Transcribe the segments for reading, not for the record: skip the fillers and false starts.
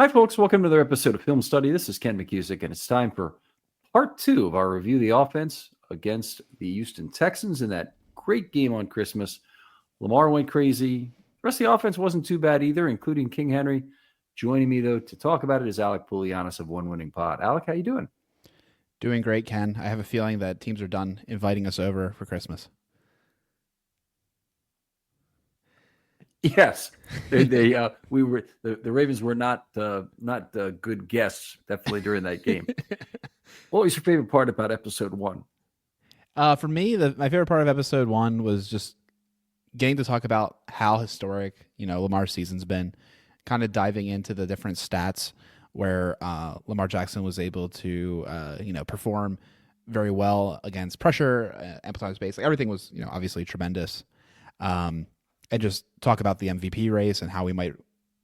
Hi, folks. Welcome to another episode of Film Study. This is Ken McCusick, and it's time for part two of our review of the offense against the Houston Texans in that great game on Christmas. Lamar went crazy. The rest of the offense wasn't too bad either, including King Henry. Joining me, though, to talk about it is Alec Poulianis of One Winning Pod. Alec, how you doing? Doing great, Ken. I have a feeling that teams are done inviting us over for Christmas. Yes, the Ravens were not good guests definitely during that game. What was your favorite part about episode one? For me, my favorite part of episode one was just getting to talk about how historic, Lamar's season's been, kind of diving into the different stats where Lamar Jackson was able to, perform very well against pressure, amplitude space. Like everything was, obviously tremendous. And just talk about the MVP race and how we might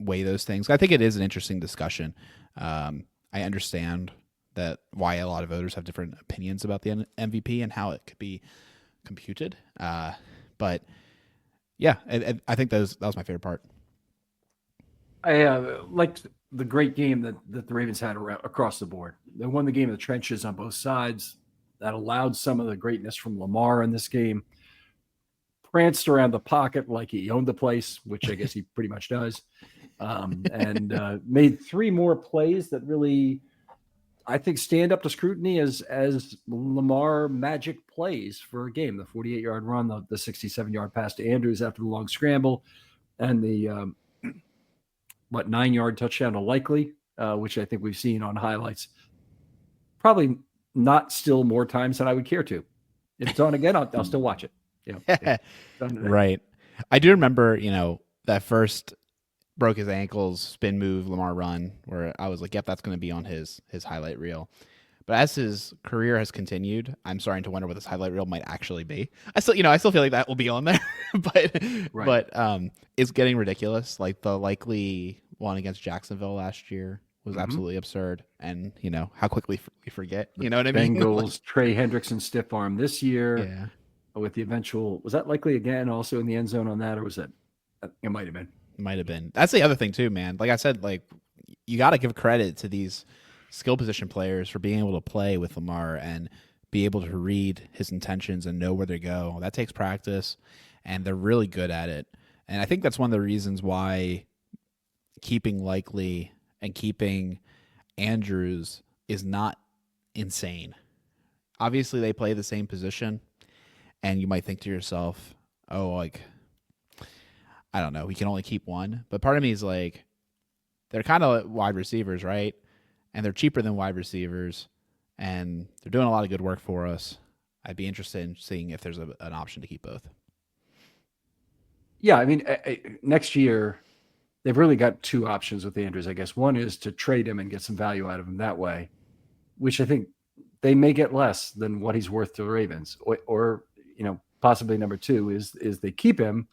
weigh those things. I think it is an interesting discussion. I understand that why a lot of voters have different opinions about the MVP and how it could be computed. But yeah, I think that was my favorite part. I liked the great game that the Ravens had across the board. They won the game in the trenches on both sides. That allowed some of the greatness from Lamar in this game. Pranced around the pocket like he owned the place, which I guess he pretty much does, and made three more plays that really, I think, stand up to scrutiny as Lamar magic plays for a game. The 48-yard run, the 67-yard pass to Andrews after the long scramble, and the 9-yard touchdown to Likely, which I think we've seen on highlights. Probably not still more times than I would care to. If it's on again, I'll still watch it. Right. I do remember, that first broke his ankles spin move Lamar run where I was like, yep, that's going to be on his highlight reel. But as his career has continued, I'm starting to wonder what this highlight reel might actually be. I still feel like that will be on there, but right. It's getting ridiculous. Like the Likely one against Jacksonville last year was absolutely absurd. And how quickly we forget, you know what I mean? Bengals, Trey Hendrickson stiff arm this year. Yeah. With the eventual, was that Likely again also in the end zone on that, or was that, it might have been. Might have been. That's the other thing too, man. Like I said, you got to give credit to these skill position players for being able to play with Lamar and be able to read his intentions and know where they go. That takes practice, and they're really good at it. And I think that's one of the reasons why keeping Likely and keeping Andrews is not insane. Obviously, they play the same position. And you might think to yourself, oh, like, I don't know, we can only keep one. But part of me is like, they're kind of wide receivers, right? And they're cheaper than wide receivers. And they're doing a lot of good work for us. I'd be interested in seeing if there's an option to keep both. Yeah, I mean, next year, they've really got two options with Andrews, I guess. One is to trade him and get some value out of him that way, which I think they may get less than what he's worth to the Ravens. Or possibly number two is they keep him.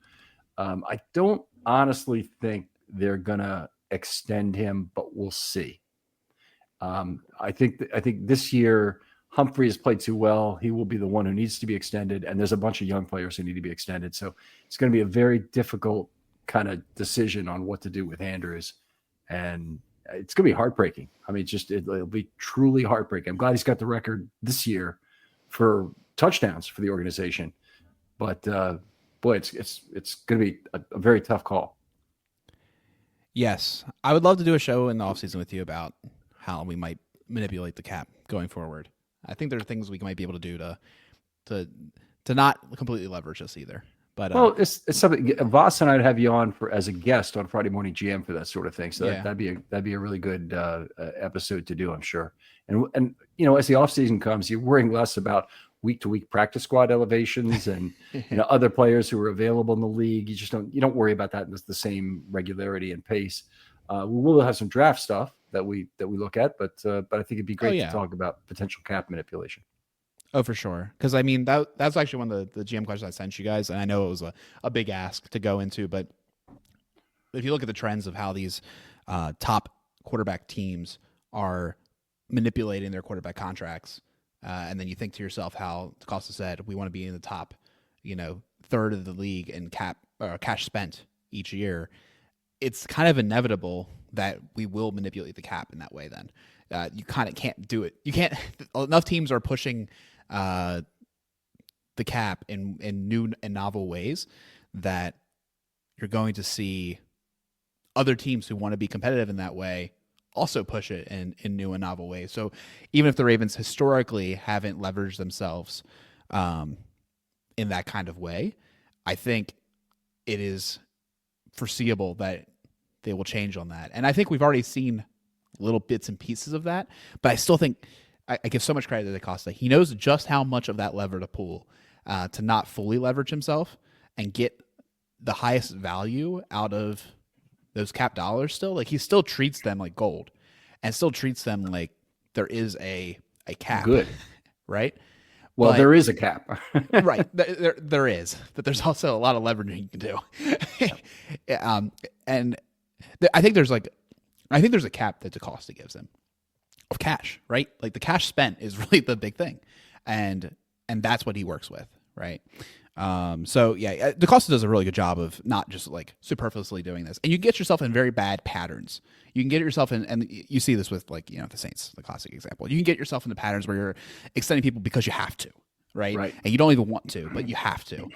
I don't honestly think they're gonna extend him, but we'll see. I think this year Humphrey has played too well. He will be the one who needs to be extended, and there's a bunch of young players who need to be extended. So it's going to be a very difficult kind of decision on what to do with Andrews, and it's going to be heartbreaking. I mean, it'll be truly heartbreaking. I'm glad he's got the record this year for touchdowns for the organization. But boy, it's going to be a very tough call. Yes, I would love to do a show in the offseason with you about how we might manipulate the cap going forward. I think there are things we might be able to do to not completely leverage us either. But it's something. Voss and I'd have you on as a guest on Friday Morning GM for that sort of thing. So yeah. that'd be a really good episode to do, I'm sure. And as the offseason comes, you're worrying less about week-to-week practice squad elevations and other players who are available in the league. You don't worry about that in the same regularity and pace. We will have some draft stuff that we look at, but I think it'd be great to talk about potential cap manipulation. Oh, for sure. Because I mean that's actually one of the GM questions I sent you guys, and I know it was a big ask to go into, but if you look at the trends of how these top quarterback teams are manipulating their quarterback contracts. And then you think to yourself how Costa said, we want to be in the top, third of the league in cash spent each year. It's kind of inevitable that we will manipulate the cap in that way. Then you kind of can't do it. You can't. Enough teams are pushing the cap in new and novel ways that you're going to see other teams who want to be competitive in that way also push it in new and novel ways. So even if the Ravens historically haven't leveraged themselves in that kind of way, I think it is foreseeable that they will change on that. And I think we've already seen little bits and pieces of that, but I still think I give so much credit to DeCosta. He knows just how much of that lever to pull to not fully leverage himself and get the highest value out of those cap dollars still. Like, he still treats them like gold and still treats them like there is a cap. Good. Right? Well, But- there is a cap. Right. There is, but there's also a lot of leveraging you can do. And I think there's a cap that DeCosta gives him of cash, right? Like, the cash spent is really the big thing. And that's what he works with. Right. So yeah, DeCosta does a really good job of not just like superfluously doing this, and you get yourself in very bad patterns. You can get yourself in, and you see this with, like, the Saints, the classic example. You can get yourself in the patterns where you're extending people because you have to, right? And you don't even want to, but you have to,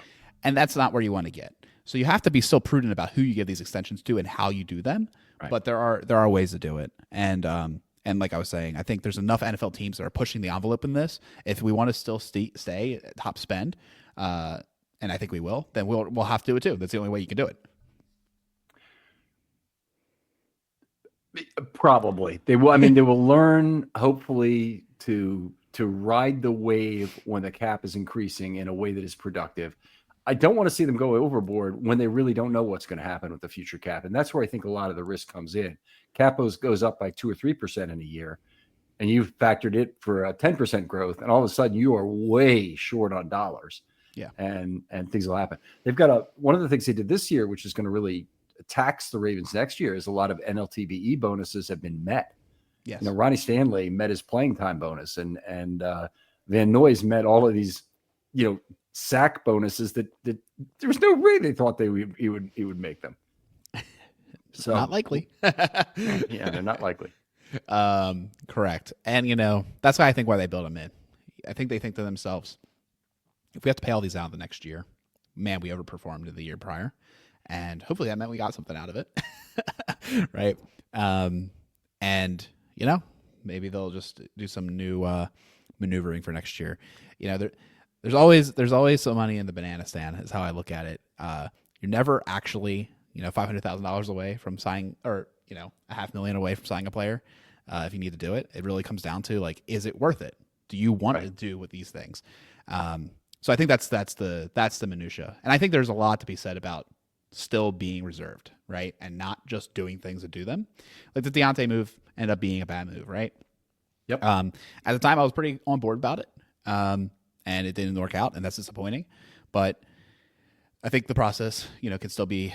and that's not where you want to get. So you have to be still prudent about who you give these extensions to and how you do them. Right. But there are ways to do it, and like I was saying, I think there's enough NFL teams that are pushing the envelope in this. If we want to still stay at top spend, and I think we will, then we'll have to do it too. That's the only way you can do it. Probably they will. I mean, they will learn, hopefully, to ride the wave when the cap is increasing in a way that is productive. I don't want to see them go overboard when they really don't know what's going to happen with the future cap, and that's where I think a lot of the risk comes in. Capos goes up by 2 or 3% in a year, and you've factored it for a 10% growth, and all of a sudden you are way short on dollars. Yeah. And things will happen. They've got one of the things they did this year, which is going to really tax the Ravens next year, is a lot of NLTBE bonuses have been met. Yes. Ronnie Stanley met his playing time bonus, and Van Noy's met all of these, sack bonuses that there was no way they thought he would make them. So Not likely. yeah, they're not likely. Correct. And that's why they build them in. I think they think to themselves, if we have to pay all these out the next year, man, we overperformed the year prior, and hopefully that meant we got something out of it. Right. And maybe they'll just do some new maneuvering for next year. There's always some money in the banana stand, is how I look at it. You're never actually, $500,000 away from signing, or $500,000 away from signing a player. If you need to do it, it really comes down to, like, is it worth it? Do you want to do with these things? So I think that's the minutia, and I think there's a lot to be said about still being reserved, right, and not just doing things to do them. Like, the Deontay move ended up being a bad move, right? Yep. At the time, I was pretty on board about it, and it didn't work out, and that's disappointing. But I think the process, can still be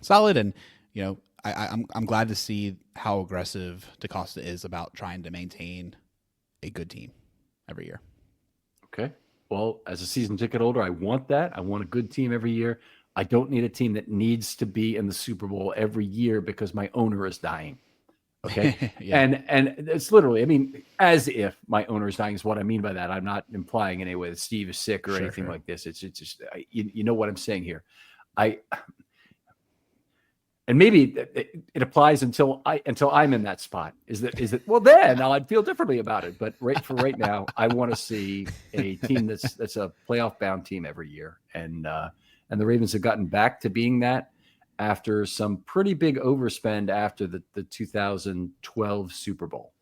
solid, and I'm glad to see how aggressive DeCosta is about trying to maintain a good team every year. Okay. Well, as a season ticket holder, I want that. I want a good team every year. I don't need a team that needs to be in the Super Bowl every year because my owner is dying. Okay. Yeah. And it's literally, I mean, as if my owner is dying is what I mean by that. I'm not implying in any way that Steve is sick or anything like this. It's just, you know what I'm saying here. And maybe it applies until I'm in that spot. Is that well, then I'd feel differently about it. But right now, I want to see a team that's a playoff bound team every year, and the Ravens have gotten back to being that after some pretty big overspend after the 2012 Super Bowl,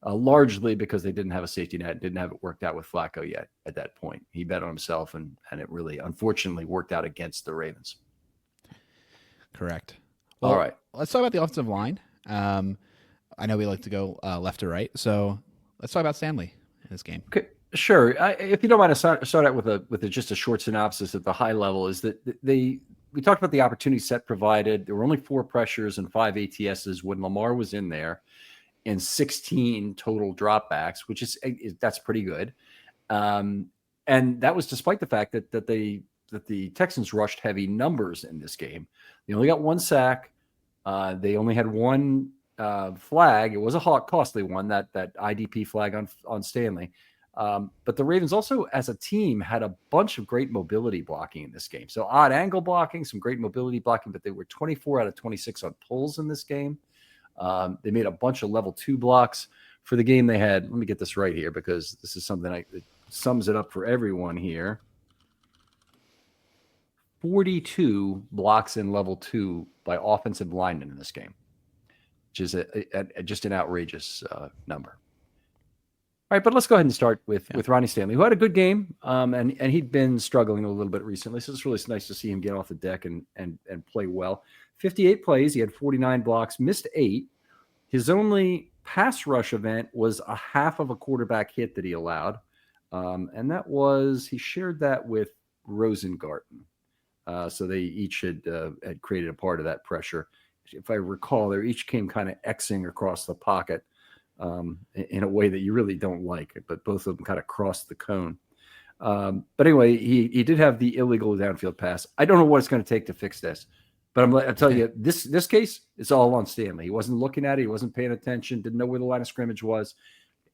largely because they didn't have a safety net, didn't have it worked out with Flacco yet. At that point, he bet on himself, and it really, unfortunately, worked out against the Ravens. Correct. Well, all right, let's talk about the offensive line. I know we like to go left to right, so let's talk about Stanley in this game. Okay, sure. If you don't mind, I start out with just a short synopsis at the high level. Is that we talked about the opportunity set provided. There were only 4 pressures and 5 ATSs when Lamar was in there, and 16 total dropbacks, which that's pretty good. And that was despite the fact that the Texans rushed heavy numbers in this game. They only got 1 sack. They only had one flag. It was a costly one, that IDP flag on Stanley. But the Ravens also, as a team, had a bunch of great mobility blocking in this game. So odd angle blocking, some great mobility blocking, but they were 24 out of 26 on pulls in this game. They made a bunch of level 2 blocks for the game. They had, let me get this right here because this is something that sums it up for everyone here. 42 blocks in level 2 by offensive linemen in this game, which is just an outrageous number. All right, but let's go ahead and start with Ronnie Stanley, who had a good game, and he'd been struggling a little bit recently, so it's really nice to see him get off the deck and play well. 58 plays, he had 49 blocks, missed 8. His only pass rush event was a half of a quarterback hit that he allowed, and that was, he shared that with Rosengarten. So they each had created a part of that pressure. If I recall, they each came kind of Xing across the pocket in a way that you really don't like, but both of them kind of crossed the cone. But anyway, he did have the illegal downfield pass. I don't know what it's going to take to fix this, but I'll tell you, this case is all on Stanley. He wasn't looking at it. He wasn't paying attention. Didn't know where the line of scrimmage was.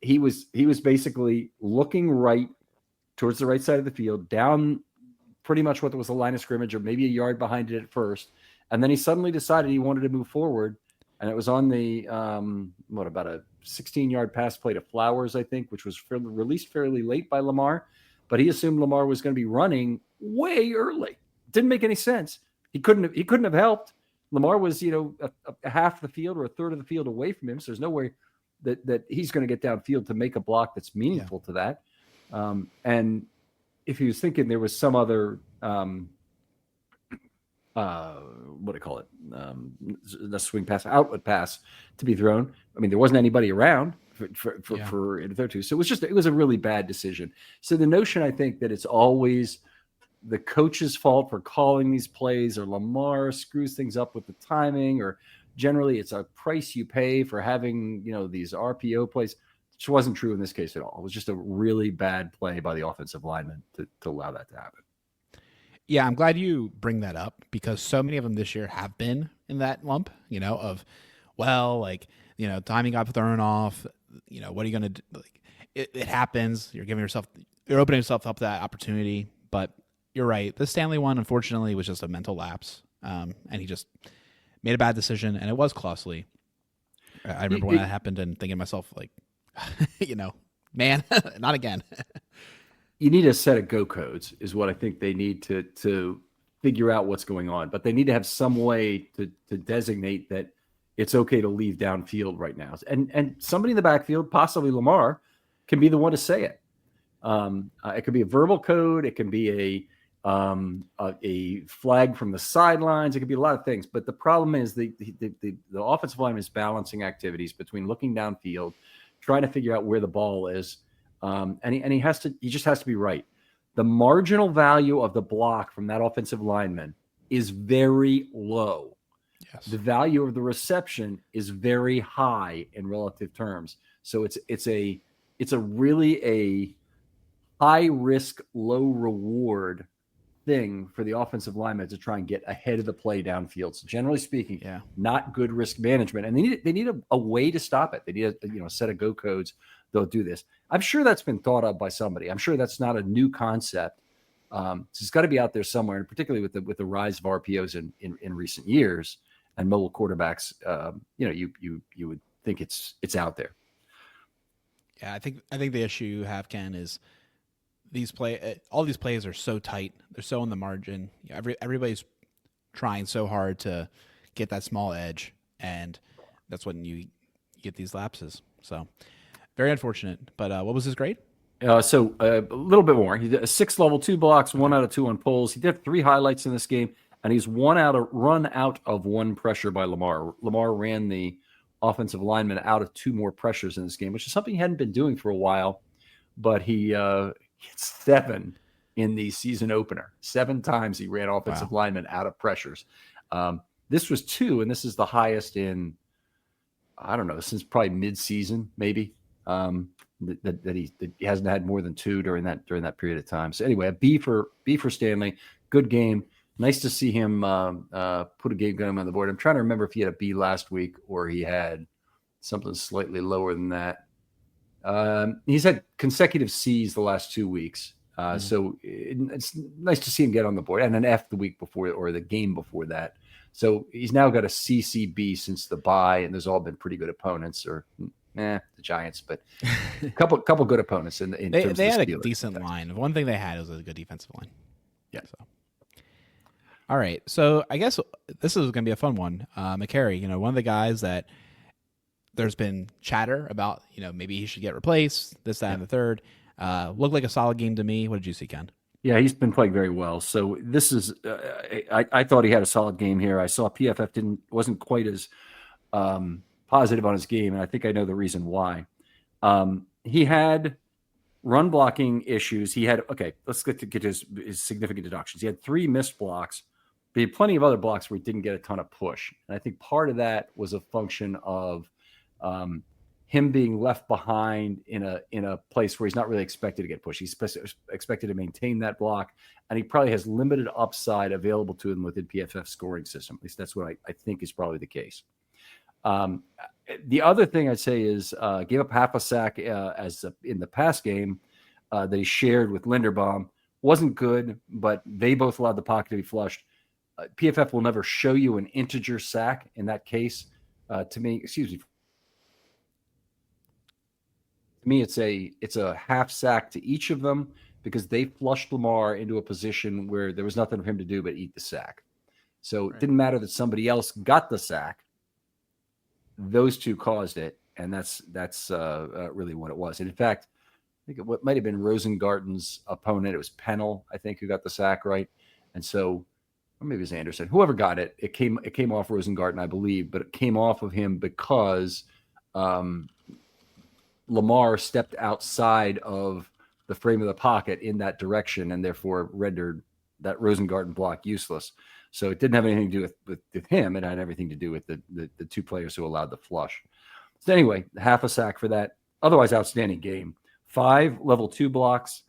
He was basically looking right towards the right side of the field, down pretty much what was the line of scrimmage, or maybe a yard behind it at first. And then he suddenly decided he wanted to move forward. And it was on the, about a 16-yard pass play to Flowers, I think, which was released fairly late by Lamar. But he assumed Lamar was going to be running way early. Didn't make any sense. He couldn't have helped. Lamar was, a half the field or a third of the field away from him. So there's no way that he's going to get downfield to make a block that's meaningful to that. And if he was thinking there was some other, what do you call it? The swing pass, outlet pass to be thrown. I mean, there wasn't anybody around for it there too. So it was a really bad decision. So the notion, I think, that it's always the coach's fault for calling these plays, or Lamar screws things up with the timing, or generally it's a price you pay for having, these RPO plays, which wasn't true in this case at all. It was just a really bad play by the offensive lineman to allow that to happen. Yeah, I'm glad you bring that up, because so many of them this year have been in that lump, of, timing got thrown off, what are you going to do? Like, it happens. You're opening yourself up to that opportunity. But you're right. The Stanley one, unfortunately, was just a mental lapse. And he just made a bad decision, and it was costly. I remember when that happened and thinking to myself, like, man, not again. You need a set of go codes is what I think they need to figure out what's going on. But they need to have some way to designate that it's okay to leave downfield right now. And somebody in the backfield, possibly Lamar, can be the one to say it. It could be a verbal code. It can be a flag from the sidelines. It could be a lot of things. But the problem is the offensive lineman is balancing activities between looking downfield, trying to figure out where the ball is. And he just has to be right. The marginal value of the block from that offensive lineman is very low. Yes. The value of the reception is very high in relative terms. So it's a really a high risk, low reward thing for the offensive lineman to try and get ahead of the play downfield. So generally speaking, not good risk management, and they need a way to stop it. They need a set of go codes. They'll do this. I'm sure that's been thought of by somebody. I'm sure that's not a new concept. So it's got to be out there somewhere, and particularly with the rise of RPOs in recent years and mobile quarterbacks. You would think it's out there. Yeah, I think the issue you have, Ken, is all these plays are so tight. They're so on the margin. Everybody's trying so hard to get that small edge, and that's when you get these lapses. So very unfortunate. But what was his grade? So a little bit more. He did 6 level 2 blocks, 1 out of 2 on pulls. He did 3 highlights in this game, and he's run out of 1 pressure by Lamar. Lamar ran the offensive lineman out of 2 more pressures in this game, which is something he hadn't been doing for a while. But he hit 7 in the season opener. 7 times he ran offensive linemen out of pressures. This was 2, and this is the highest in, I don't know, since probably mid-season, maybe. That he hasn't had more than 2 during that period of time. So anyway, a B for Stanley. Good game. nice to see him put a game gun on the board. I'm trying to remember if he had a B last week or he had something slightly lower than that. He's had consecutive C's the last 2 weeks. So it's nice to see him get on the board, and an F the week before or the game before that. So he's now got a CCB since the bye, and there's all been pretty good opponents, or the Giants, but a couple good opponents in they terms had of the a decent line. One thing they had was a good defensive line. Yeah. So. All right. So I guess this is going to be a fun one. McCary, one of the guys that there's been chatter about, maybe he should get replaced, this, that, and the third. Looked like a solid game to me. What did you see, Ken? Yeah, he's been playing very well. So this is, I thought he had a solid game here. I saw PFF wasn't quite as positive on his game, and I think I know the reason why. He had run blocking issues. Let's get to his significant deductions. He had 3 missed blocks, but he had plenty of other blocks where he didn't get a ton of push. And I think part of that was a function of him being left behind in a place where he's not really expected to get pushed. He's expected to maintain that block, and he probably has limited upside available to him within PFF scoring system. At least that's what I think is probably the case. The other thing I'd say is gave up half a sack in the pass game that he shared with Linderbaum. Wasn't good, but they both allowed the pocket to be flushed. PFF will never show you an integer sack in that case. To me, it's a half sack to each of them because they flushed Lamar into a position where there was nothing for him to do but eat the sack. So It didn't matter that somebody else got the sack. Those two caused it, and that's really what it was. And in fact, I think what might have been Rosengarten's opponent, it was Pennell, I think, who got the sack, right? And so, or maybe it was Anderson, whoever got it, it came off Rosengarten, I believe, but it came off of him because Lamar stepped outside of the frame of the pocket in that direction and therefore rendered that Rosengarten block useless. So it didn't have anything to do with him. It had everything to do with the 2 players who allowed the flush. So anyway, half a sack for that. Otherwise, outstanding game. 5 level 2 blocks,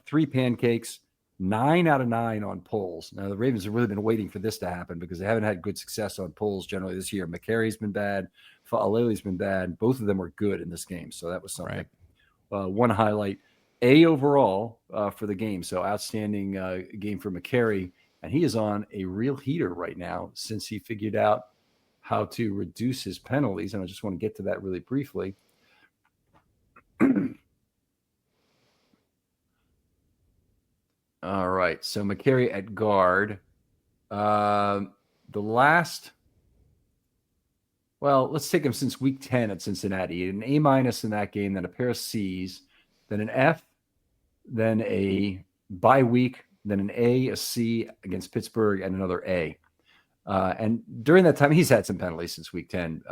3 pancakes, 9 out of 9 on pulls. Now, the Ravens have really been waiting for this to happen because they haven't had good success on pulls generally this year. McCary's been bad. Fa'aleli's been bad. Both of them were good in this game, so that was something. Right. One highlight, A overall for the game. So outstanding game for McCary. And he is on a real heater right now since he figured out how to reduce his penalties. And I just want to get to that really briefly. All right. So McCary at guard. Let's take him since week 10 at Cincinnati. He had an A- in that game, then a pair of C's, then an F, then a bye week, then an A, a C against Pittsburgh, and another A. And during that time, he's had some penalties since week 10.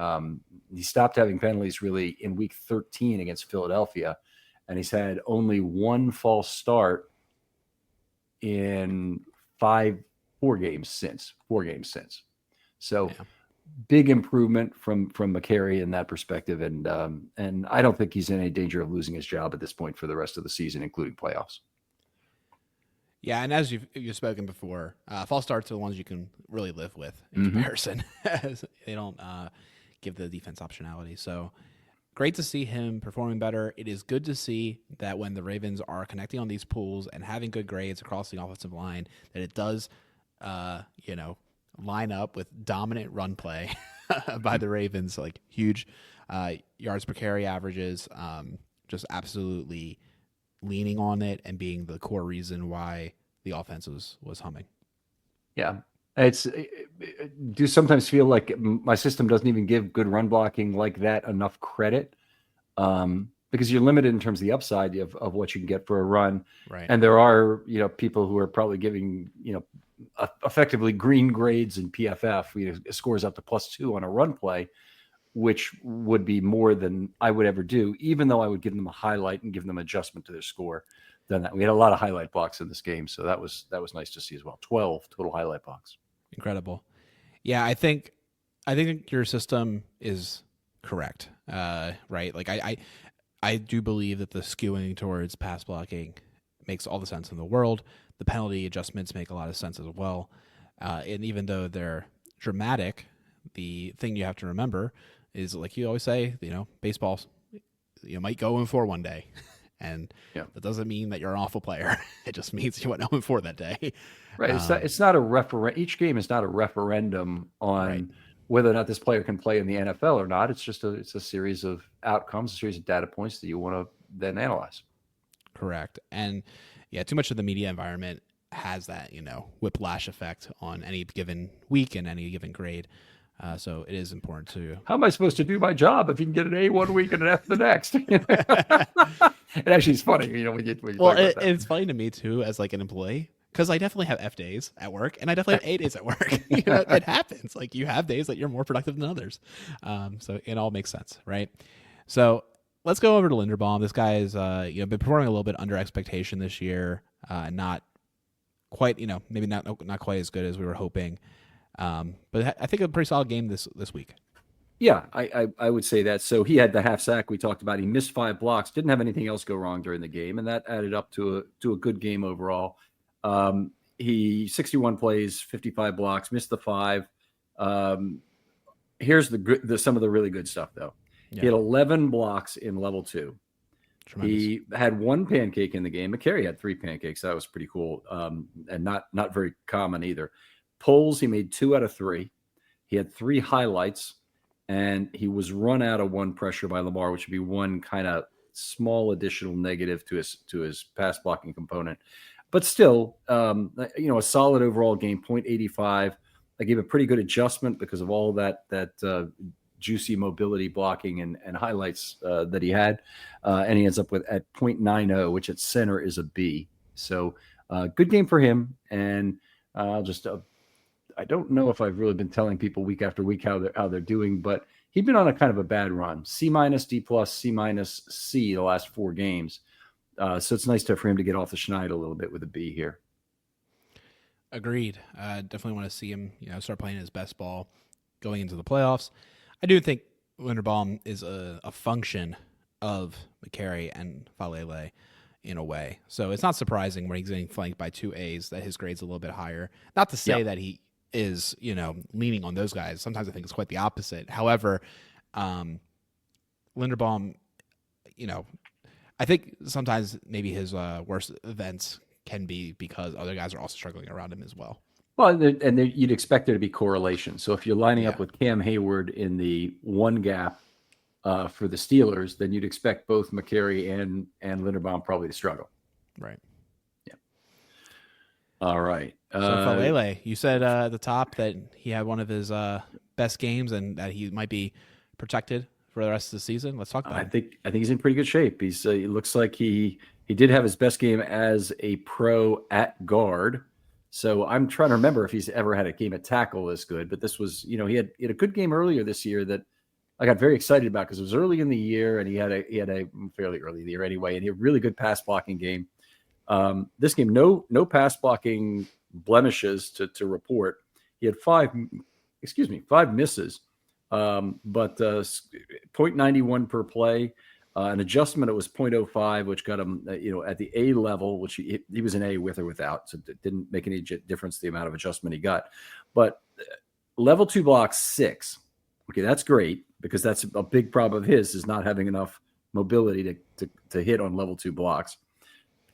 He stopped having penalties really in week 13 against Philadelphia, and he's had only 1 false start in 4 games since. So big improvement from McCary in that perspective. And I don't think he's in any danger of losing his job at this point for the rest of the season, including playoffs. Yeah, and as you've spoken before, false starts are the ones you can really live with in comparison. They don't give the defense optionality. So great to see him performing better. It is good to see that when the Ravens are connecting on these pools and having good grades across the offensive line, that it does, line up with dominant run play by the Ravens, like huge yards per carry averages, just absolutely leaning on it and being the core reason why the offense was humming. Yeah. Do sometimes feel like my system doesn't even give good run blocking like that enough credit because you're limited in terms of the upside of what you can get for a run. Right. And there are, people who are probably giving, effectively green grades in PFF, scores up to +2 on a run play, which would be more than I would ever do, even though I would give them a highlight and give them adjustment to their score. Then we had a lot of highlight blocks in this game, so that was nice to see as well. 12 total highlight blocks. Incredible. Yeah, I think your system is correct. Right? Like I do believe that the skewing towards pass blocking makes all the sense in the world. the penalty adjustments make a lot of sense as well. And even though they're dramatic, the thing you have to remember is, like you always say, baseball, you might go 0-4 one day. And that doesn't mean that you're an awful player. It just means you went 0-4 that day. Right. It's not a referendum. Each game is not a referendum on whether or not this player can play in the NFL or not. It's just it's a series of outcomes, a series of data points that you want to then analyze. Correct. And too much of the media environment has that, whiplash effect on any given week and any given grade. So it is important to. How am I supposed to do my job if you can get an A one week and an F the next? It actually is funny, when you well, it's funny to me too as like an employee, because I definitely have F days at work and I definitely have A days at work. It happens. Like, you have days that you're more productive than others. So it all makes sense, right? So let's go over to Linderbaum. This guy is been performing a little bit under expectation this year. Not quite, maybe not quite as good as we were hoping. But I think a pretty solid game this week. Yeah, I would say that. So he had the half sack we talked about. He missed 5 blocks, didn't have anything else go wrong during the game, and that added up to a good game overall. He 61 plays, 55 blocks, missed the 5. Here's some of the really good stuff though. Yeah. He had 11 blocks in level 2. Tremendous. He had 1 pancake in the game. McCary had 3 pancakes. That was pretty cool, and not very common either. Pulls, he made 2 out of 3. He had 3 highlights, and he was run out of 1 pressure by Lamar, which would be 1 kind of small additional negative to his pass blocking component. But still, a solid overall game, 0.85. I gave a pretty good adjustment because of all that juicy mobility blocking and highlights that he had. And he ends up at 0.90, which at center is a B. So good game for him. And I'll just I don't know if I've really been telling people week after week how they're doing, but he'd been on a kind of a bad run. C-, D+, C-, C the last 4 games. So it's nice for him to get off the schneid a little bit with a B here. Agreed. Definitely want to see him, start playing his best ball going into the playoffs. I do think Linderbaum is a function of McCary and Falele in a way. So it's not surprising when he's getting flanked by 2 A's that his grade's a little bit higher. Not to say that he is, leaning on those guys. Sometimes I think it's quite the opposite. However, Linderbaum, I think sometimes maybe his worst events can be because other guys are also struggling around him as well. Well, you'd expect there to be correlation. So if you're lining up with Cam Hayward in the 1 gap for the Steelers, then you'd expect both McCary and Linderbaum probably to struggle. Right. Yeah. All right. So Falele, you said at the top that he had one of his best games and that he might be protected for the rest of the season. Let's talk about it. I think he's in pretty good shape. He looks like he did have his best game as a pro at guard. So I'm trying to remember if he's ever had a game at tackle this good, but this was, he had a good game earlier this year that I got very excited about because it was early in the year and he had a fairly early in the year anyway, and he had a really good pass blocking game. This game, no pass blocking blemishes to report. He had 5 misses, but 0.91 per play. An adjustment, it was 0.05, which got him, at the A level, which he was an A with or without, so it didn't make any difference the amount of adjustment he got. But level 2 blocks 6. Okay, that's great because that's a big problem of his is not having enough mobility to hit on level 2 blocks.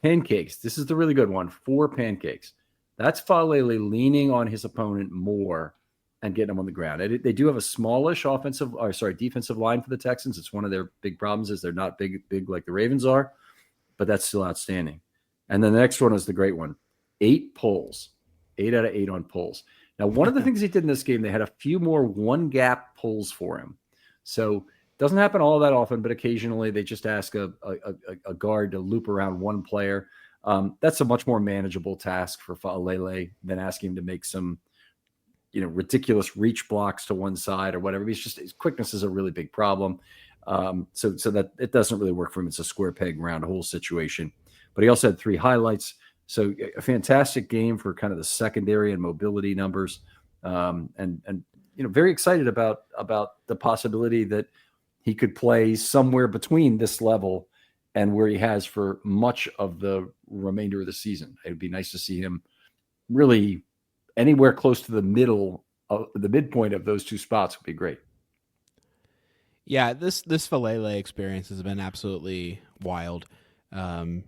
Pancakes, this is the really good one. 4 pancakes. That's Falele leaning on his opponent more and getting them on the ground. They do have a smallish defensive line for the Texans. It's one of their big problems is they're not big like the Ravens are, but that's still outstanding. And then the next one is the great one. 8 pulls, 8 out of 8 on pulls. Now, one of the things he did in this game, they had a few more 1-gap pulls for him. So it doesn't happen all that often, but occasionally they just ask a guard to loop around one player. That's a much more manageable task for Falele than asking him to make some ridiculous reach blocks to one side or whatever. His quickness is a really big problem. So that it doesn't really work for him. It's a square peg round hole situation, but he also had 3 highlights. So a fantastic game for kind of the secondary and mobility numbers. And very excited about the possibility that he could play somewhere between this level and where he has for much of the remainder of the season. It would be nice to see him really anywhere close to the midpoint of those two spots would be great. Yeah, this Falele experience has been absolutely wild. The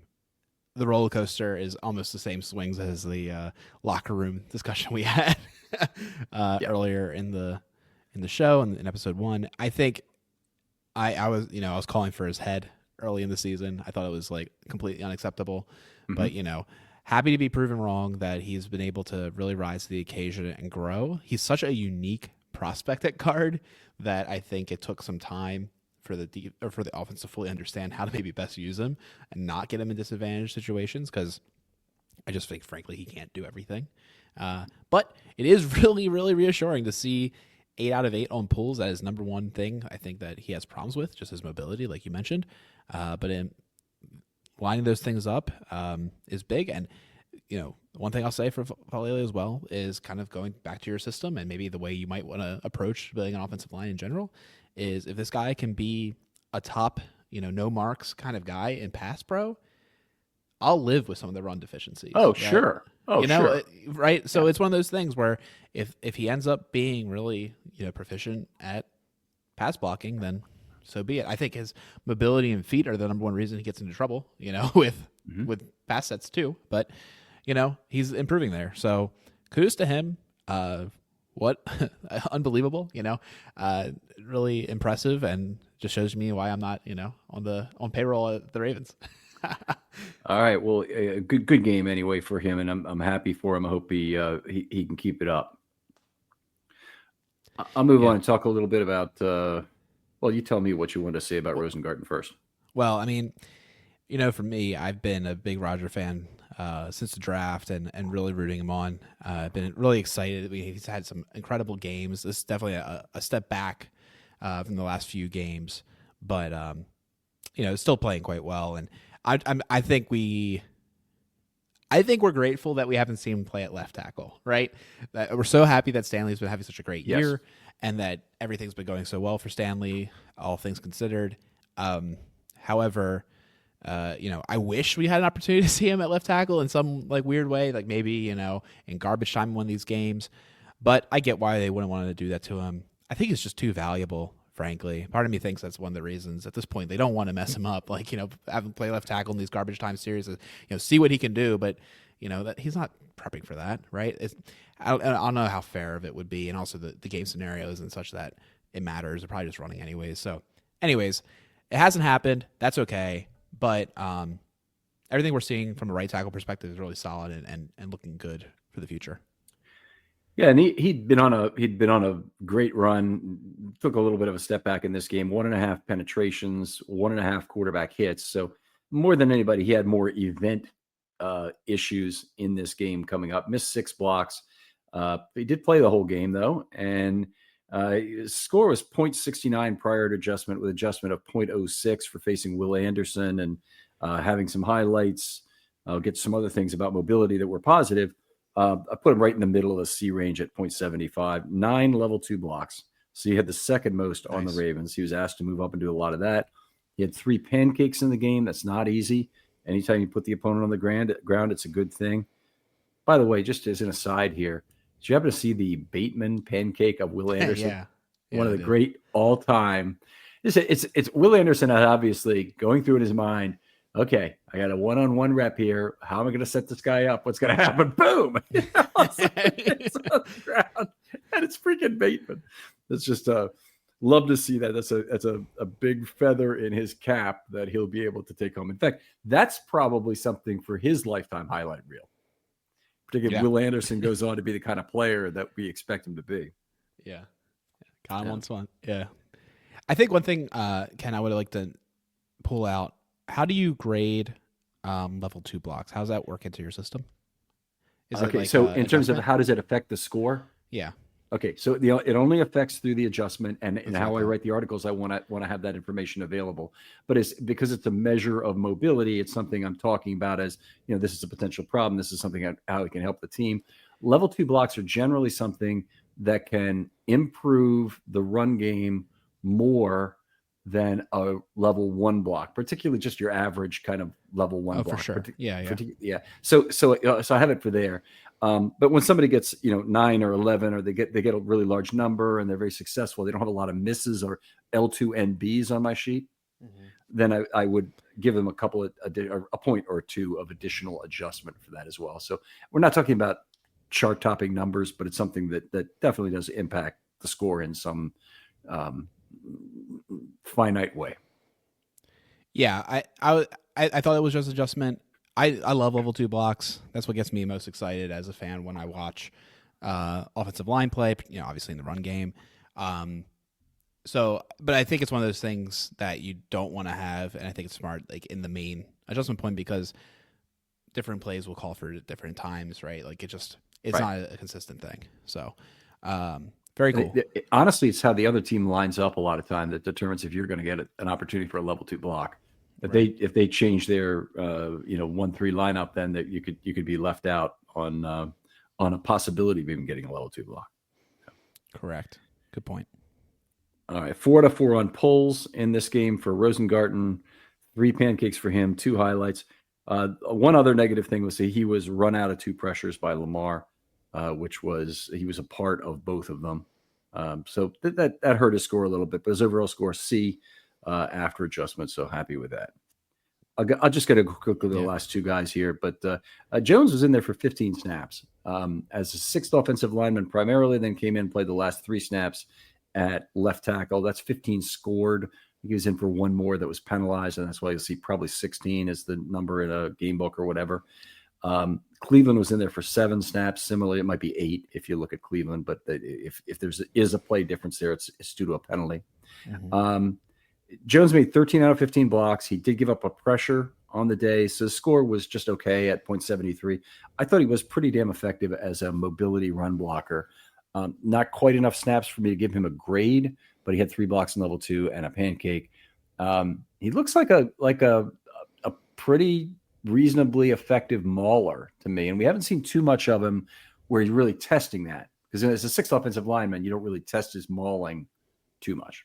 roller coaster is almost the same swings as the locker room discussion we had earlier in the show and in episode 1. I think I was I was calling for his head early in the season. I thought it was like completely unacceptable, but happy to be proven wrong that he's been able to really rise to the occasion and grow. He's such a unique prospect at guard that I think it took some time for the offense to fully understand how to maybe best use him and not get him in disadvantaged situations, because I just think, frankly, he can't do everything. But it is really, really reassuring to see 8 out of 8 on pulls. That is number one thing I think that he has problems with, just his mobility, like you mentioned. But in lining those things up is big. And, one thing I'll say for Falele as well is kind of going back to your system and maybe the way you might want to approach building an offensive line in general is if this guy can be a top, no marks kind of guy in pass pro, I'll live with some of the run deficiencies. Oh, right? sure. Oh, sure. Right. So it's one of those things where if he ends up being really, proficient at pass blocking, then so be it. I think his mobility and feet are the number one reason he gets into trouble, with pass sets too. But, he's improving there. So kudos to him. What unbelievable, really impressive, and just shows me why I'm not, on payroll at the Ravens. All right. Well, a good game anyway for him, and I'm happy for him. I hope he can keep it up. I'll move on and talk a little bit about. Well, you tell me what you want to say about Rosengarten first. Well, I mean, for me, I've been a big Roger fan since the draft and really rooting him on. I've been really excited. He's had some incredible games. This is definitely a step back from the last few games, but still playing quite well. And I think we're grateful that we haven't seen him play at left tackle, right? That we're so happy that Stanley's been having such a great year and that everything's been going so well for Stanley, all things considered. However, I wish we had an opportunity to see him at left tackle in some like weird way, like maybe, in garbage time in one of these games. But I get why they wouldn't want to do that to him. I think he's just too valuable, frankly. Part of me thinks that's one of the reasons at this point they don't want to mess him up. Like, have him play left tackle in these garbage time series, see what he can do. But, that he's not prepping for that, right? I don't know how fair of it would be. And also the game scenarios and such that it matters. They're probably just running anyways. So anyways, it hasn't happened. That's okay. But everything we're seeing from a right tackle perspective is really solid and looking good for the future. Yeah, and he'd been on a great run. Took a little bit of a step back in this game. 1.5 penetrations, 1.5 quarterback hits. So more than anybody, he had more event issues in this game coming up. Missed 6 blocks. He did play the whole game though, and his score was 0.69 prior to adjustment, with adjustment of 0.06 for facing Will Anderson and having some highlights. I'll get some other things about mobility that were positive. I put him right in the middle of the C range at 0.75, 9 level 2 blocks. So he had the second most on the Ravens. He was asked to move up and do a lot of that. He had 3 pancakes in the game. That's not easy. Anytime you put the opponent on the ground, it's a good thing. By the way, just as an aside here, did you happen to see the Bateman pancake of Will Anderson? Yeah, one of the great all-time. It's Will Anderson obviously going through in his mind, okay, I got a one-on-one rep here. How am I going to set this guy up? What's going to happen? Boom! It's on the ground, and it's freaking Bateman. It's just love to see that. That's a big feather in his cap that he'll be able to take home. In fact, that's probably something for his lifetime highlight reel. Particularly Will Anderson goes on to be the kind of player that we expect him to be. Yeah. Kind of wants one. Yeah. I think one thing, Ken, I would like to pull out, how do you grade level 2 blocks? How does that work into your system? Is it so in terms of how does it affect the score? Yeah. Okay, so it only affects through the adjustment, and how I write the articles, I want to have that information available. But it's because it's a measure of mobility. It's something I'm talking about as, this is a potential problem. This is something how it can help the team. Level 2 blocks are generally something that can improve the run game more than a level 1 block, particularly just your average kind of level 1 Oh, block. for sure. Yeah. Yeah. So I have it for there. But when somebody gets 9 or 11, or they get a really large number and they're very successful, they don't have a lot of misses or L2NBs on my sheet. Mm-hmm. Then I would give them a point or two of additional adjustment for that as well. So we're not talking about chart topping numbers, but it's something that definitely does impact the score in some finite way. Yeah, I thought it was just adjustment. I love level 2 blocks. That's what gets me most excited as a fan when I watch offensive line play. Obviously in the run game. But I think it's one of those things that you don't want to have, and I think it's smart, like in the main adjustment point, because different plays will call for different times, right? Like it's Right. not a consistent thing. So, very cool. Honestly, it's how the other team lines up a lot of time that determines if you're going to get an opportunity for a level 2 block. If they change their 1-3 lineup, then that you could be left out on a possibility of even getting a level 2 block. Correct. Good point. All right, 4 out of 4 on pulls in this game for Rosengarten. 3 pancakes for him, 2 highlights. One other negative thing was he was run out of 2 pressures by Lamar, which was he was a part of both of them. So that hurt his score a little bit, but his overall score C after adjustment. So happy with that. I'll just get a quickly the last 2 guys here, but Jones was in there for 15 snaps as a 6th offensive lineman primarily, then came in and played the last 3 snaps at left tackle. That's 15 scored. He was in for 1 more that was penalized, and that's why you'll see probably 16 is the number in a game book or whatever. Cleveland was in there for 7 snaps. Similarly, it might be 8 if you look at Cleveland, but if there is a play difference there, it's due to a penalty. Mm-hmm. Jones made 13 out of 15 blocks. He did give up a pressure on the day, so his score was just okay at 0.73. I thought he was pretty damn effective as a mobility run blocker. Not quite enough snaps for me to give him a grade, but he had 3 blocks in level 2 and a pancake. He looks like a pretty reasonably effective mauler to me, and we haven't seen too much of him where he's really testing that, because as a 6th offensive lineman, you don't really test his mauling too much.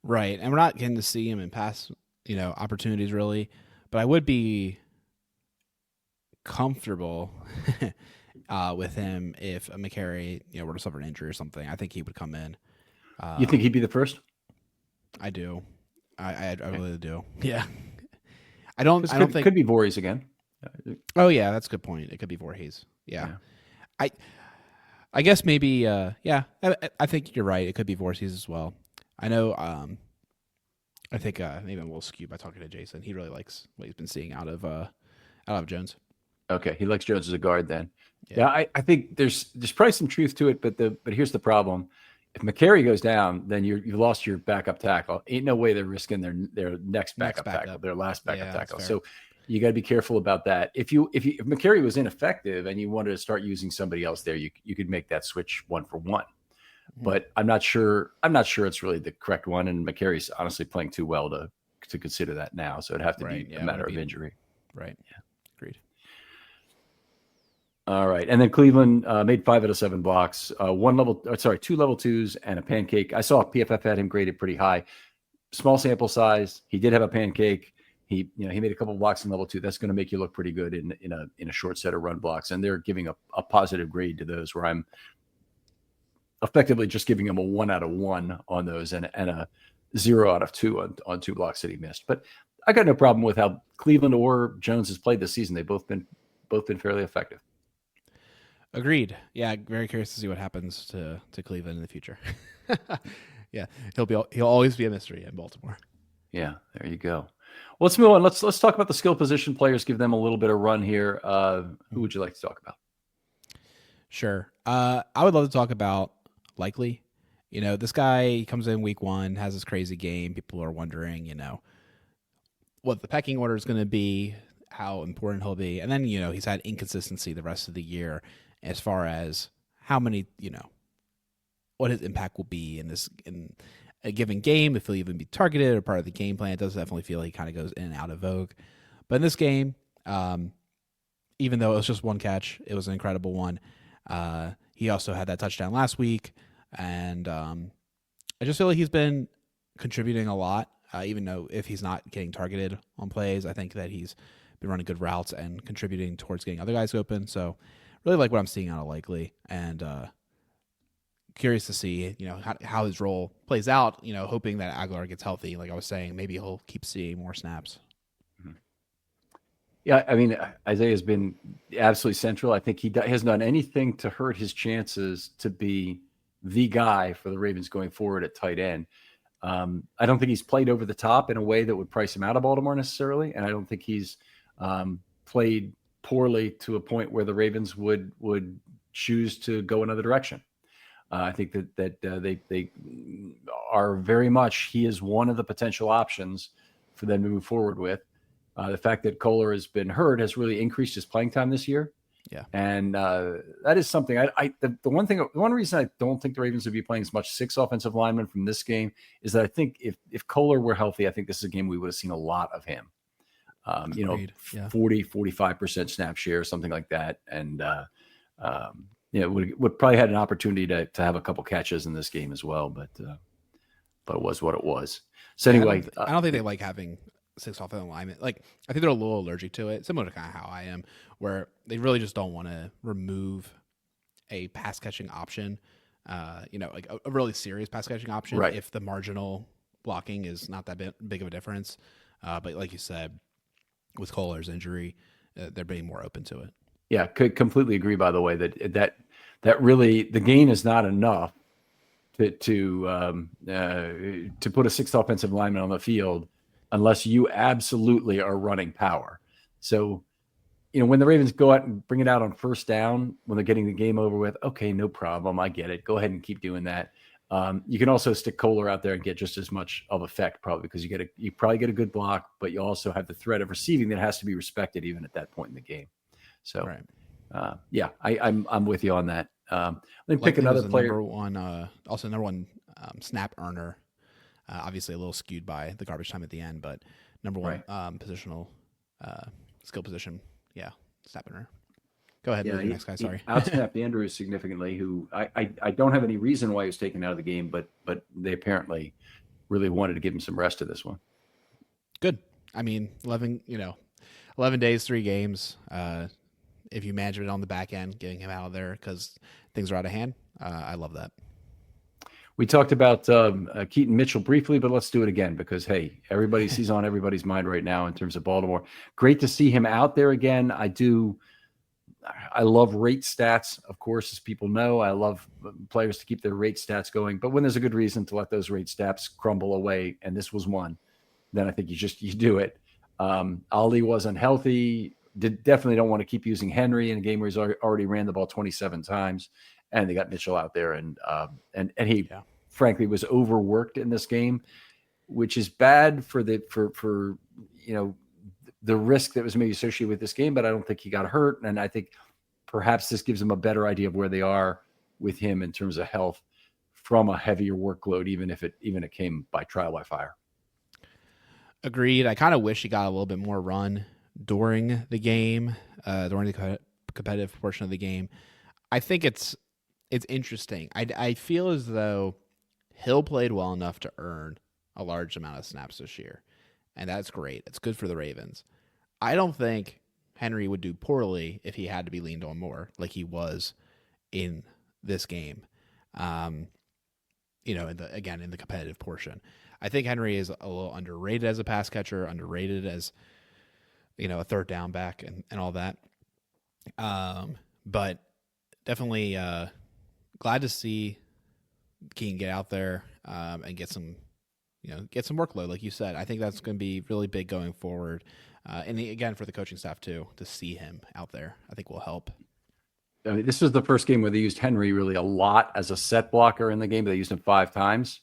Right, and we're not getting to see him in pass, opportunities really, but I would be comfortable with him if McCary, were to suffer an injury or something. I think he would come in. You think he'd be the first? I do. I really do. Yeah. I don't think it could be Voorhees again. Oh yeah, that's a good point. It could be Voorhees. Yeah. I guess maybe. Yeah. I think you're right. It could be Voorhees as well. I know. I think maybe I'm a little skewed by talking to Jason. He really likes what he's been seeing out of Jones. Okay, he likes Jones as a guard then. Yeah, I think there's probably some truth to it, but here's the problem. If McCary goes down, then you've lost your backup tackle. Ain't no way they're risking their next backup tackle, their last backup tackle. So you got to be careful about that. If McCary was ineffective and you wanted to start using somebody else there, you could make that switch 1 for 1. Mm-hmm. But I'm not sure it's really the correct one. And McCary's honestly playing too well to consider that now. So it'd have to be a matter of injury. Right. Yeah. Agreed. All right, and then Cleveland made 5 out of 7 blocks, 2 level 2s and a pancake. I saw PFF had him graded pretty high. Small sample size. He did have a pancake. He made a couple of blocks in level 2. That's going to make you look pretty good in a short set of run blocks. And they're giving a positive grade to those, where I'm effectively just giving him a 1 out of 1 on those and a 0 out of 2 on 2 blocks that he missed. But I got no problem with how Cleveland or Jones has played this season. They've both been fairly effective. Agreed. Yeah, very curious to see what happens to Cleveland in the future. Yeah, he'll always be a mystery in Baltimore. Yeah, there you go. Well, let's move on. Let's talk about the skill position players. Give them a little bit of run here. Who would you like to talk about? Sure. I would love to talk about Likely. This guy comes in week 1, has this crazy game. People are wondering, what the pecking order is going to be, how important he'll be, and then he's had inconsistency the rest of the year as far as how many, what his impact will be in a given game, if he'll even be targeted or part of the game plan. It does definitely feel he kind of goes in and out of vogue. But in this game, even though it was just 1 catch, it was an incredible one. He also had that touchdown last week, and I just feel like he's been contributing a lot, even though if he's not getting targeted on plays, I think that he's been running good routes and contributing towards getting other guys open. So really like what I'm seeing out of Likely, and curious to see, how his role plays out, hoping that Aguilar gets healthy. Like I was saying, maybe he'll keep seeing more snaps. Yeah, I mean, Isaiah has been absolutely central. I think he hasn't done anything to hurt his chances to be the guy for the Ravens going forward at tight end. I don't think he's played over the top in a way that would price him out of Baltimore necessarily, and I don't think he's played poorly to a point where the Ravens would choose to go another direction. I think that they are very much, he is one of the potential options for them to move forward with. The fact that Kohler has been hurt has really increased his playing time this year. Yeah. And that is something the one reason I don't think the Ravens would be playing as much 6 offensive linemen from this game is that I think if Kohler were healthy, I think this is a game we would have seen a lot of him. 40-45% snap share, something like that. And would probably had an opportunity to have a couple catches in this game as well, but it was what it was. So anyway, I don't think they like having 6 offensive linemen. Like, I think they're a little allergic to it, similar to kind of how I am, where they really just don't want to remove a pass catching option, like a really serious pass catching option, right, if the marginal blocking is not that big of a difference. But like you said, with Kohler's injury, they're being more open to it. Yeah, could completely agree. By the way, that really the gain is not enough to put a 6th offensive lineman on the field unless you absolutely are running power. So, when the Ravens go out and bring it out on first down when they're getting the game over with, okay, no problem, I get it. Go ahead and keep doing that. You can also stick Kohler out there and get just as much of effect, probably, because you probably get a good block, but you also have the threat of receiving that has to be respected even at that point in the game. So, right. I'm with you on that. Let me pick another player. Number one snap earner. Obviously, a little skewed by the garbage time at the end, but number one positional skill position. Yeah, snap earner. Go ahead, next guy. Sorry, outsnapped Andrews significantly. Who I don't have any reason why he was taken out of the game, but they apparently really wanted to give him some rest to this one. Good. I mean, 11 days, 3 games. If you manage it on the back end, getting him out of there because things are out of hand, I love that. We talked about Keaton Mitchell briefly, but let's do it again because, hey, he's on everybody's mind right now in terms of Baltimore. Great to see him out there again. I love rate stats, of course, as people know. I love players to keep their rate stats going. But when there's a good reason to let those rate stats crumble away, and this was one, then I think you do it. Ali wasn't healthy. Definitely don't want to keep using Henry in a game where he's already ran the ball 27 times. And they got Mitchell out there, and he frankly was overworked in this game, which is bad for the risk that was maybe associated with this game. But I don't think he got hurt, and I think perhaps this gives them a better idea of where they are with him in terms of health from a heavier workload, even if it came by trial by fire. Agreed. I kind of wish he got a little bit more run during the game, during the competitive portion of the game. I think it's interesting. I feel as though Hill played well enough to earn a large amount of snaps this year, and that's great. It's good for the Ravens. I don't think Henry would do poorly if he had to be leaned on more, like he was in this game. In the competitive portion, I think Henry is a little underrated as a pass catcher, underrated as a third down back and all that. But definitely glad to see Keaton get out there and get some workload, like you said. I think that's going to be really big going forward. And again, for the coaching staff too, to see him out there, I think will help. I mean, this was the first game where they used Henry really a lot as a set blocker in the game, but they used him 5 times.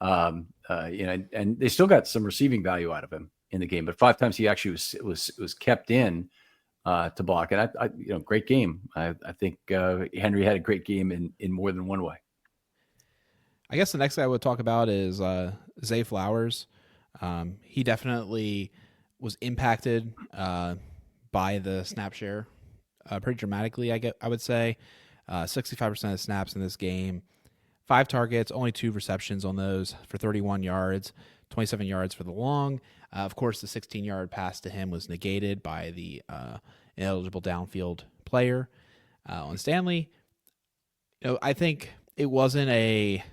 And they still got some receiving value out of him in the game, but 5 times he actually was kept in to block. And great game. I think Henry had a great game in more than one way. I guess the next guy I would talk about is Zay Flowers. He definitely was impacted by the snap share pretty dramatically. I would say 65% of snaps in this game. 5 targets, only 2 receptions on those for 31 yards, 27 yards for the long. Of course, the 16-yard pass to him was negated by the ineligible downfield player on Stanley. I think it wasn't it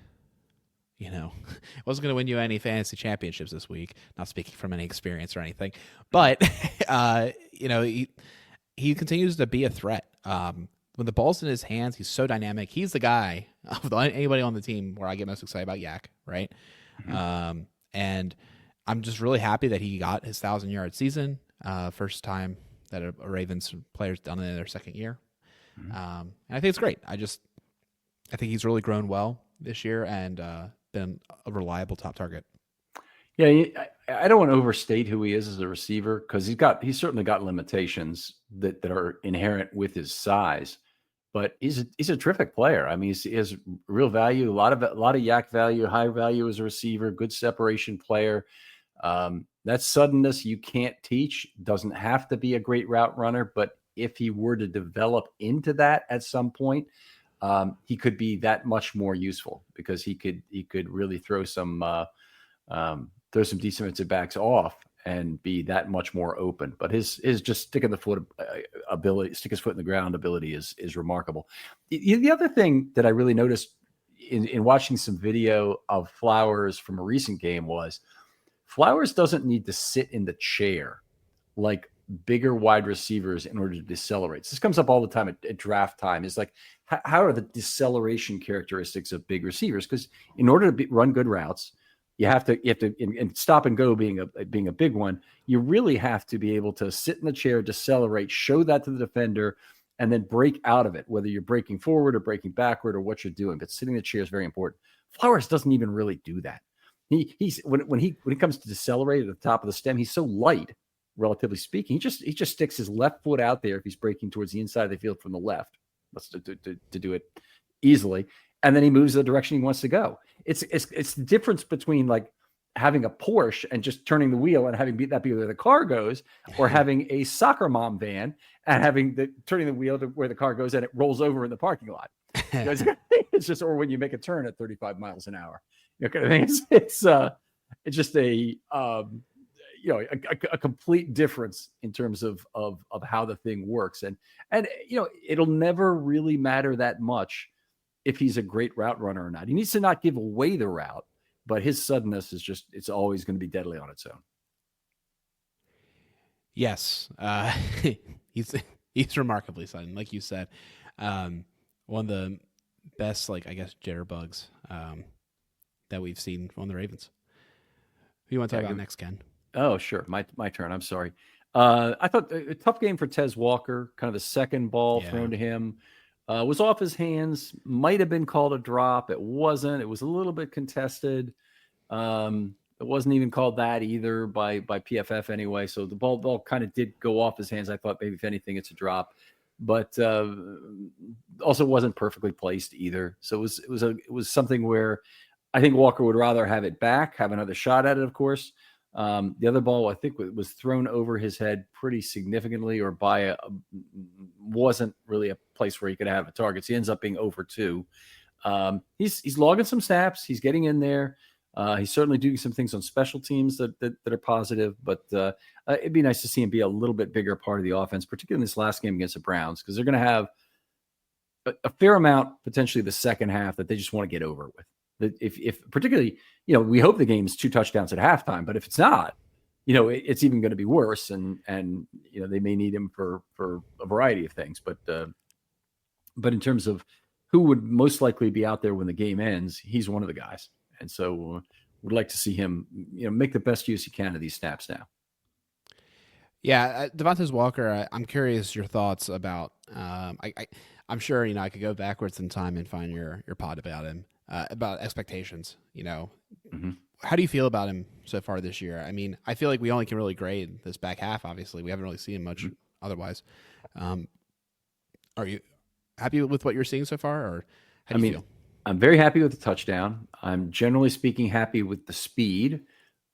wasn't going to win you any fantasy championships this week. Not speaking from any experience or anything, but he continues to be a threat. When the ball's in his hands, he's so dynamic. He's the guy of anybody on the team where I get most excited about Yak, right? Mm-hmm. And I'm just really happy that he got his 1,000-yard season, first time that a Ravens player's done it in their second year. Mm-hmm. And I think it's great. I think he's really grown well this year and been a reliable top target. Yeah, I don't want to overstate who he is as a receiver because he's certainly got limitations that are inherent with his size, but he's a terrific player. I mean, he has real value, a lot of Yak value, high value as a receiver, good separation player. That suddenness you can't teach. Doesn't have to be a great route runner, but if he were to develop into that at some point, he could be that much more useful because he could really throw some defensive backs off and be that much more open. But his just stick his foot in the ground ability is remarkable. The other thing that I really noticed in watching some video of Flowers from a recent game was Flowers doesn't need to sit in the chair like bigger wide receivers in order to decelerate. This comes up all the time at draft time. It's like, how are the deceleration characteristics of big receivers? Because in order to run good routes, you have to and stop and go being a big one. You really have to be able to sit in the chair, decelerate, show that to the defender, and then break out of it, whether you're breaking forward or breaking backward or what you're doing. But sitting in the chair is very important. Flowers doesn't even really do that. He's when he comes to decelerate at the top of the stem, he's so light, relatively speaking. He just sticks his left foot out there if he's breaking towards the inside of the field from the left. Let's to do it easily, and then he moves the direction he wants to go. It's the difference between like having a Porsche and just turning the wheel and having that be where the car goes, or having a soccer mom van and turning the wheel to where the car goes and it rolls over in the parking lot. It's just, or when you make a turn at 35 miles an hour. Kind of thing. It's just a complete difference in terms of how the thing works, and it'll never really matter that much if he's a great route runner or not. He needs to not give away the route, but his suddenness it's always going to be deadly on its own. Yes, he's remarkably sudden, like you said. One of the best, jitterbugs that we've seen on the Ravens. Who you want to talk about next, Ken? Oh, sure. My turn. I'm sorry. I thought a tough game for Tez Walker. Kind of the second ball thrown to him was off his hands. Might have been called a drop. It wasn't. It was a little bit contested. It wasn't even called that either by PFF anyway. So the ball kind of did go off his hands. I thought maybe if anything, it's a drop, but also wasn't perfectly placed either. So it was something where I think Walker would rather have it back, have another shot at it, of course. The other ball, I think, was thrown over his head pretty significantly, or wasn't really a place where he could have a target. So he ends up being over 2. He's logging some snaps. He's getting in there. He's certainly doing some things on special teams that are positive, but it'd be nice to see him be a little bit bigger part of the offense, particularly in this last game against the Browns, because they're going to have a fair amount potentially the second half that they just want to get over with. If particularly, we hope the game is 2 touchdowns at halftime, but if it's not, it's even going to be worse. And they may need him for a variety of things. But in terms of who would most likely be out there when the game ends, he's one of the guys. And so we'd like to see him, make the best use he can of these snaps now. Yeah, Devontae Walker, I'm curious your thoughts about. I'm sure I could go backwards in time and find your pod about him. About expectations, Mm-hmm. How do you feel about him so far this year? I mean, I feel like we only can really grade this back half. Obviously, we haven't really seen much otherwise. Are you happy with what you're seeing so far, or how do you feel? I'm very happy with the touchdown. I'm generally speaking happy with the speed.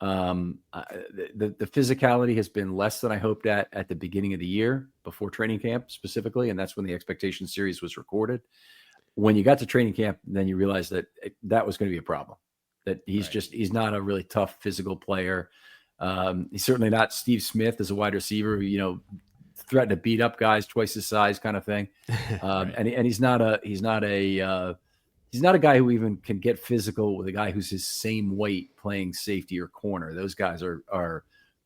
The physicality has been less than I hoped at the beginning of the year, before training camp specifically, and that's when the expectation series was recorded. when you got to training camp, then you realized that that was going to be a problem. That he's Right. he's not a really tough physical player. He's certainly not Steve Smith as a wide receiver who, threatened to beat up guys twice his size kind of thing. Right. And he's not a guy who even can get physical with a guy who's his same weight playing safety or corner. Those guys are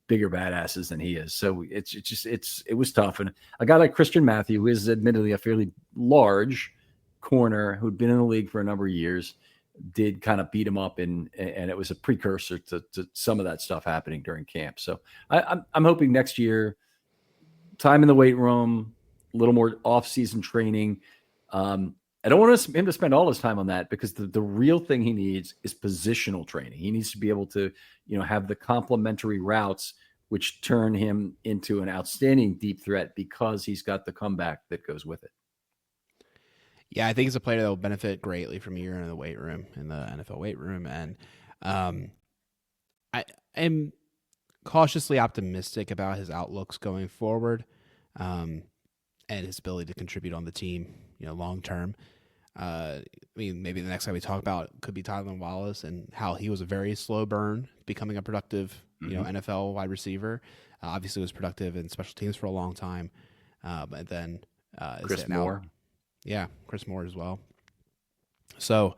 bigger badasses than he is. So it was tough. And a guy like Christian Matthew, who is admittedly a fairly large corner who'd been in the league for a number of years, did kind of beat him up, and it was a precursor to some of that stuff happening during camp. So I'm hoping next year, time in the weight room, a little more off-season training. I don't want him to spend all his time on that, because the real thing he needs is positional training. He needs to be able to, have the complementary routes, which turn him into an outstanding deep threat, because he's got the comeback that goes with it. Yeah, I think he's a player that will benefit greatly from a year in the weight room, in the NFL weight room. And I am cautiously optimistic about his outlooks going forward, and his ability to contribute on the team, long term. I mean, maybe the next guy we talk about could be Tylan Wallace, and how he was a very slow burn, becoming a productive, NFL wide receiver. Obviously was productive in special teams for a long time. But then Chris Moore. Yeah, Chris Moore as well. So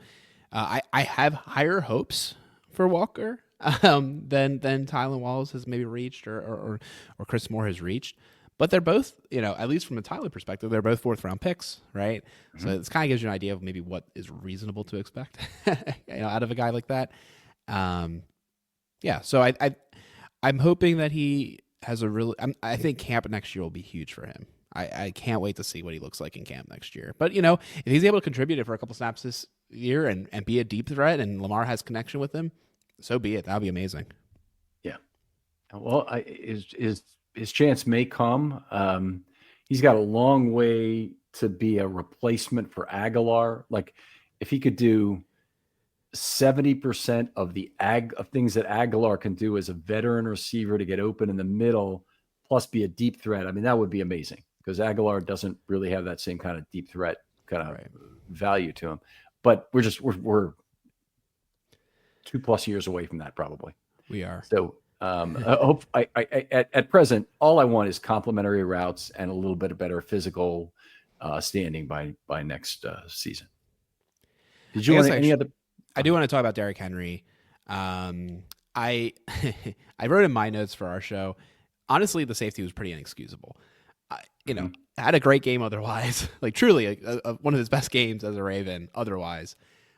I have higher hopes for Walker than Tylan Wallace has maybe reached, or Chris Moore has reached. But they're both, at least from the Tyler perspective, they're both 4th round picks, right? So it kind of gives you an idea of maybe what is reasonable to expect, out of a guy like that. Yeah. So I'm hoping that he has I think camp next year will be huge for him. I can't wait to see what he looks like in camp next year. But, if he's able to contribute it for a couple snaps this year and be a deep threat, and Lamar has connection with him, so be it. That would be amazing. Yeah. Well, his chance may come. He's got a long way to be a replacement for Aguilar. Like, if he could do 70% of of things that Aguilar can do as a veteran receiver to get open in the middle, plus be a deep threat, I mean, that would be amazing, because Aguilar doesn't really have that same kind of deep threat kind of value to him. But we're 2+ years away from that, probably. We are. So at present, all I want is complementary routes and a little bit of better physical standing by next season. Did you want any other? I do want to talk about Derrick Henry. I wrote in my notes for our show, honestly, the safety was pretty inexcusable. Had a great game otherwise, like truly one of his best games as a Raven otherwise.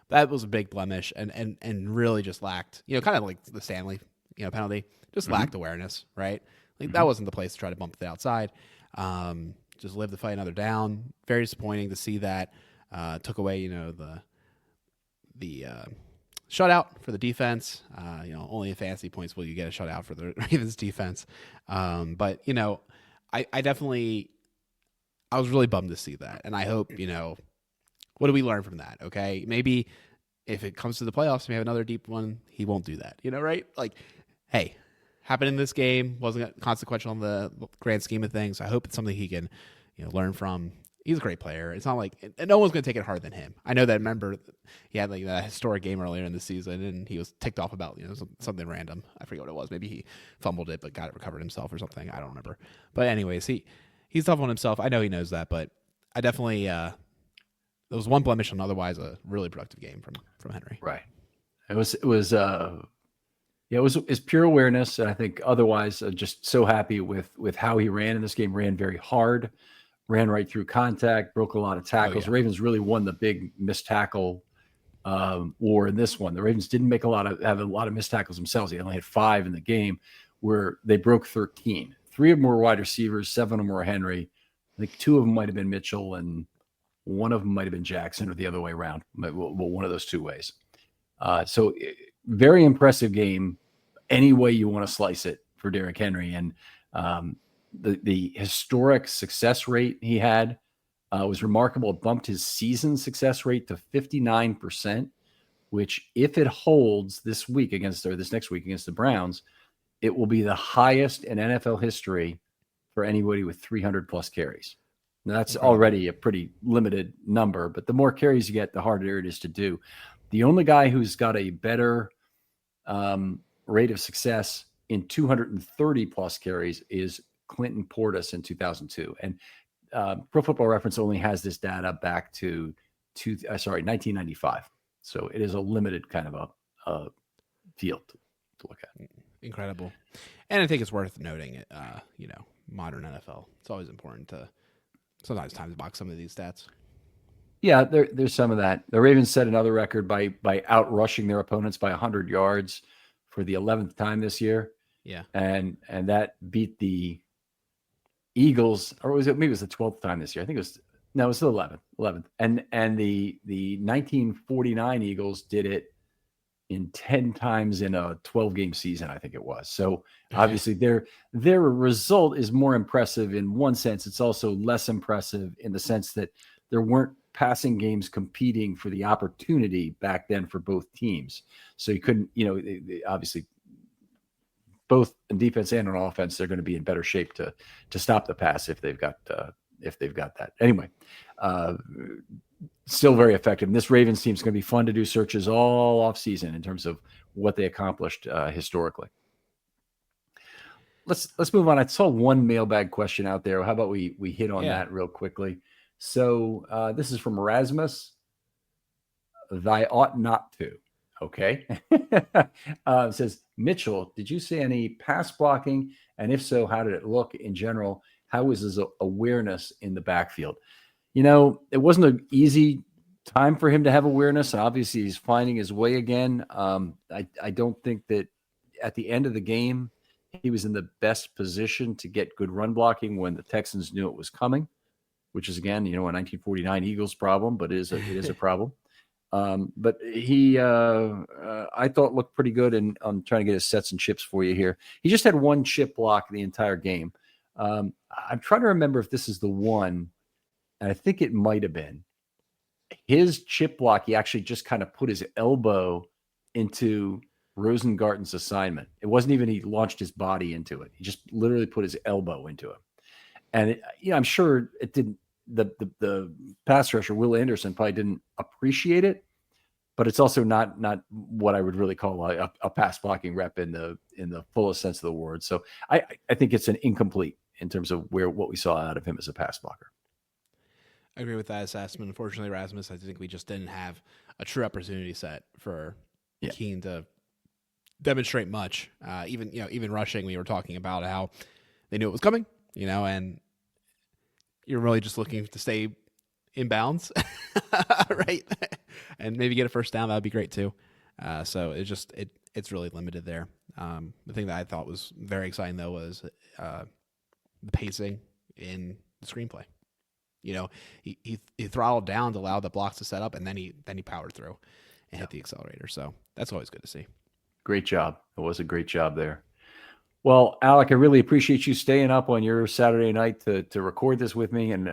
That was a big blemish, and really just lacked, kind of like the Stanley, penalty, just lacked awareness, right? Like that wasn't the place to try to bump it outside. Just live to fight another down. Very disappointing to see that. Took away, the shutout for the defense. Only in fantasy points will you get a shutout for the Ravens defense. But I definitely, I was really bummed to see that, and I hope, what do we learn from that? Okay, maybe if it comes to the playoffs, we have another deep one. He won't do that, right? Like, hey, happened in this game, wasn't consequential in the grand scheme of things. I hope it's something he can, learn from. He's a great player. It's not like, and no one's going to take it harder than him. I know that. Remember, he had like that historic game earlier in the season, and he was ticked off about something random. I forget what it was. Maybe he fumbled it, but got it recovered himself or something. I don't remember. But anyways, he's tough on himself. I know he knows that, but I definitely there was one blemish on otherwise a really productive game from Henry. Right. It was pure awareness. And I think otherwise, just so happy with how he ran in this game. Ran very hard. Ran right through contact, broke a lot of tackles. Oh, yeah. Ravens really won the big missed tackle war in this one. The Ravens didn't have a lot of missed tackles themselves. They only had 5 in the game, where they broke 13. 3 of them were wide receivers, 7 of them were Henry. I think 2 of them might have been Mitchell, and 1 of them might have been Jackson, or the other way around. Well, one of those 2 ways. So very impressive game, any way you want to slice it, for Derrick Henry. And the historic success rate he had was remarkable. It bumped his season success rate to 59%, which, if it holds this next week against the Browns, it will be the highest in NFL history for anybody with 300 plus carries. Now, that's already a pretty limited number, but the more carries you get, the harder it is to do. The only guy who's got a better rate of success in 230 plus carries is Clinton Portis in 2002. And Pro Football Reference only has this data back to 1995. So it is a limited kind of a field to look at. Incredible. And I think it's worth noting, modern NFL. It's always important to sometimes time box some of these stats. Yeah, there's some of that. The Ravens set another record by outrushing their opponents by 100 yards for the 11th time this year. Yeah. And that beat the Eagles, or maybe it was the 12th time this year. I think it was the 11th. And the 1949 Eagles did it in 10 times in a 12-game season, I think it was. So obviously their result is more impressive in one sense. It's also less impressive in the sense that there weren't passing games competing for the opportunity back then for both teams. So you couldn't, obviously both in defense and on offense, they're going to be in better shape to stop the pass if they've got that. Anyway, still very effective. And this Ravens team is going to be fun to do searches all off season in terms of what they accomplished historically. Let's move on. I saw one mailbag question out there. How about we hit on that real quickly? So this is from Erasmus. Thy ought not to. Okay. It says, Mitchell, did you see any pass blocking? And if so, how did it look in general? How was his awareness in the backfield? It wasn't an easy time for him to have awareness. Obviously, he's finding his way again. I don't think that at the end of the game, he was in the best position to get good run blocking when the Texans knew it was coming, which is, again, a 1949 Eagles problem, but it is a problem. But he, I thought, looked pretty good, and I'm trying to get his sets and chips for you here. He just had one chip block the entire game. I'm trying to remember if this is the one, and I think it might have been. His chip block, he actually just kind of put his elbow into Rosengarten's assignment. It wasn't even he launched his body into it. He just literally put his elbow into it. And I'm sure it didn't. The pass rusher Will Anderson probably didn't appreciate it, but it's also not what I would really call a pass blocking rep in the fullest sense of the word. So I think it's an incomplete in terms of what we saw out of him as a pass blocker. I agree with that assessment. Unfortunately, Rasmus, I think we just didn't have a true opportunity set for Keene to demonstrate much. Even rushing, we were talking about how they knew it was coming, and you're really just looking to stay in bounds, right? And maybe get a first down. That would be great too. So it's really limited there. The thing that I thought was very exciting though was the pacing in the screenplay. He throttled down to allow the blocks to set up, and then he powered through and hit the accelerator. So that's always good to see. Great job. It was a great job there. Well, Alec, I really appreciate you staying up on your Saturday night to record this with me. And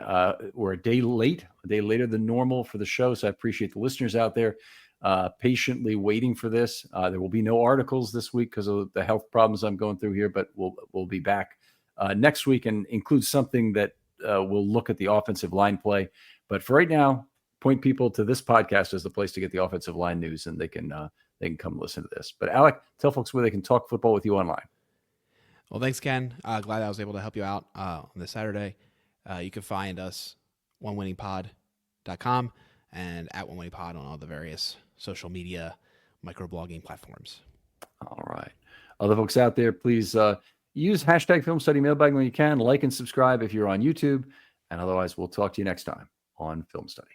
we're a day later than normal for the show. So I appreciate the listeners out there patiently waiting for this. There will be no articles this week because of the health problems I'm going through here, but we'll be back next week and include something that we'll look at the offensive line play. But for right now, point people to this podcast as the place to get the offensive line news, and they can come listen to this. But Alec, tell folks where they can talk football with you online. Well, thanks, Ken. Glad I was able to help you out on this Saturday. You can find us onewinningpod.com and at onewinningpod on all the various social media microblogging platforms. All right. Other folks out there, please use hashtag Film Study Mailbag when you can. Like and subscribe if you're on YouTube. And otherwise, we'll talk to you next time on Film Study.